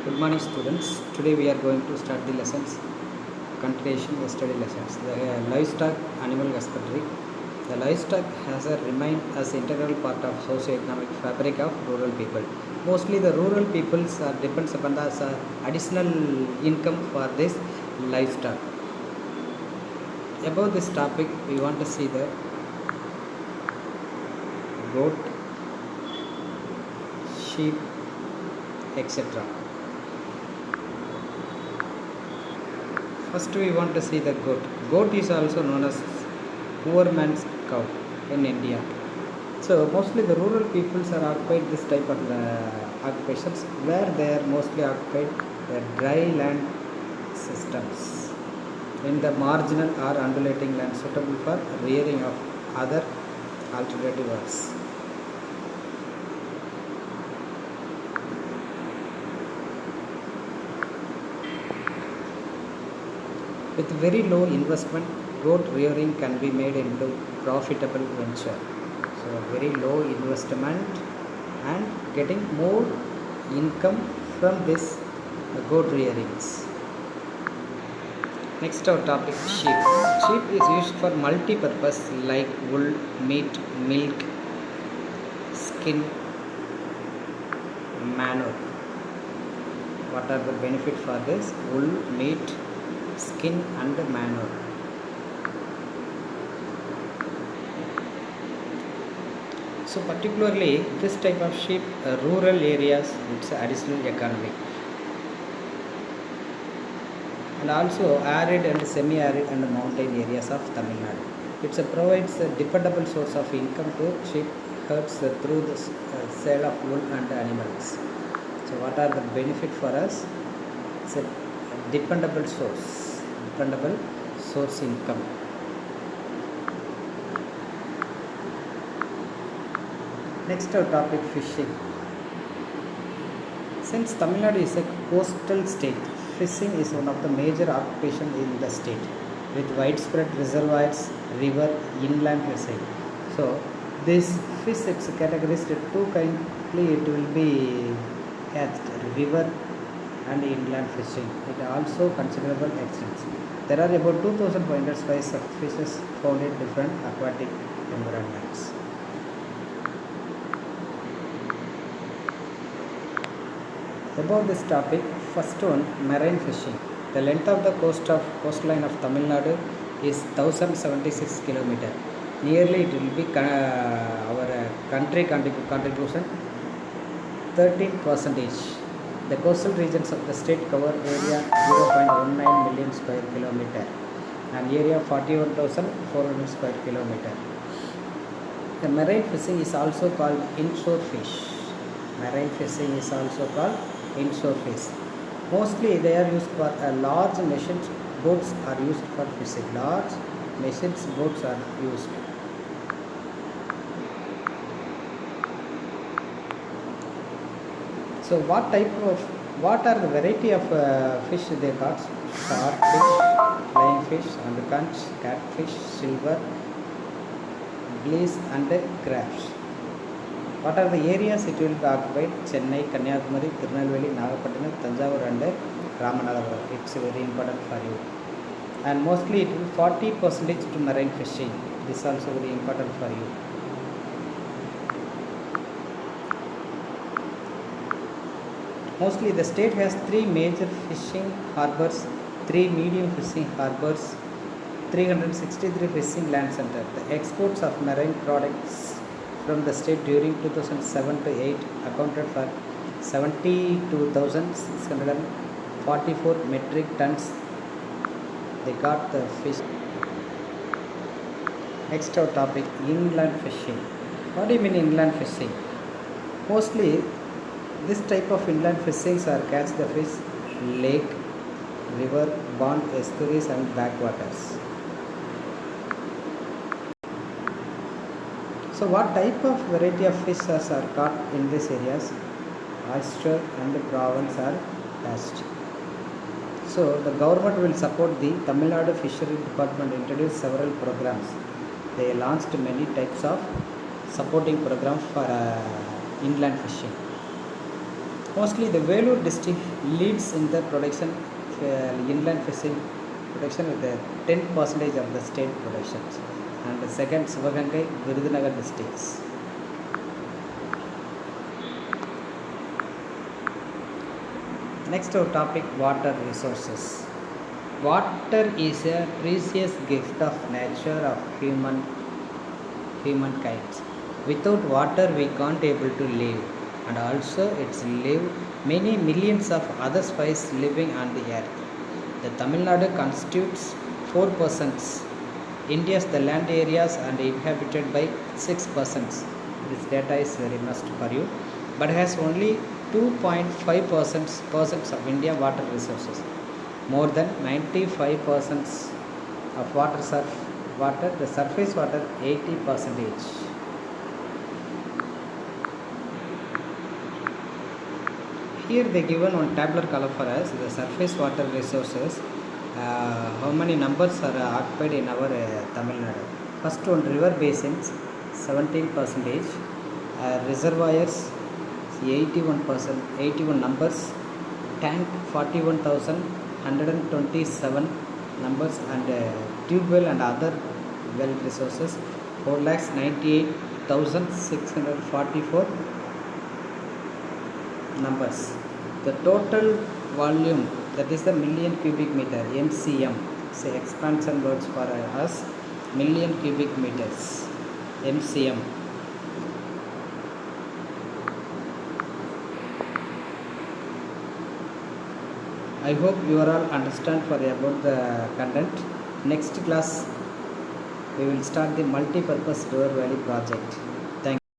Good morning students. Today we are going to start the lessons, continuation yesterday lessons. The livestock animal husbandry. The livestock has remained as integral part of socio-economic fabric of rural people. Mostly the rural peoples depends upon the additional income for this livestock. About this topic we want to see the goat, sheep, etc. First we want to see the goat. Goat is also known as poor man's cow in India. So mostly the rural peoples are occupied this type of occupations where they are mostly occupied the dry land systems in the marginal or undulating land suitable for rearing of other alternative works. With very low investment, goat rearing can be made into profitable venture. So very low investment and getting more income from this goat rearings. Next our topic, sheep. Sheep is used for multi-purpose like wool, meat, milk, skin, manure. What are the benefit for this? Wool, meat, skin and manure. So particularly this type of sheep, rural areas, it's additional economy. And also arid and semi-arid and mountain areas of Tamil Nadu. It provides a dependable source of income to sheep herds through the sale of wool and animals. So what are the benefit for us? It's a dependable source income. Next our topic, fishing. Since Tamil Nadu is a coastal state, fishing is one of the major occupations in the state with widespread reservoirs, river, inland fishing. So this fish is categorized two kindly. It will be catched river and inland fishing. It also considerable extent. There are about 2,500 species of fishes found in different aquatic environments. About this topic, first one, marine fishing. The length of the coastline of Tamil Nadu is 1076 km. Nearly it will be our country contribution 13%. The coastal regions of the state cover area 0.19 million square kilometer and area 41,400 square kilometer. The marine fishing is also called inshore fish. Marine fishing is also called inshore fish. Mostly they are used for large machines. Boats are used for fishing. Large machines, boats are used. So what are the variety of fish they got? Shark fish, flying fish, and conch, catfish, silver, bleach and crabs. What are the areas it will be occupied? Chennai, Kanyakumari, Tirunelveli, Nagapattinam, Thanjavur and Ramanathapuram. It's very important for you. And mostly it will 40% to marine fishing. This is also very important for you. Mostly the state has 3 major fishing harbors, 3 medium fishing harbors, 363 fishing land centers. The exports of marine products from the state during 2007 to 8 accounted for 72,644 metric tons. They got the fish. Next our topic, inland fishing. What do you mean inland fishing? Mostly this type of inland fishings are catch the fish lake, river, pond, estuaries and backwaters. So what type of variety of fish are caught in these areas? Oyster and prawns are catched. So the government will support the Tamil Nadu Fishery Department introduced several programs. They launched many types of supporting programs for inland fishing. Mostly the Vellore district leads in the production, inland fishing production with the 10% of the state productions, and the second Sivagangai, Virudhunagar districts. Next our topic, water resources. Water is a precious gift of nature of humankind. Without water we can't able to live, and also it's live many millions of other species living on the earth. The Tamil Nadu constitutes 4%. India's the land areas and inhabited by 6%. This data is very must for you, but has only 2.5% of India water resources. More than 95% of water, the surface water 80%. Here they given on tabular column for us the surface water resources. How many numbers are occupied in our Tamil Nadu? First one, river basins 17%, reservoirs 81%, 81 numbers, tank 41,127 numbers, and tube well and other well resources 4,98,644 numbers. The total volume, that is the million cubic meter, MCM, say expansion words for us, million cubic meters, MCM. I hope you are all understand for about the content. Next class we will start the multi-purpose river valley project.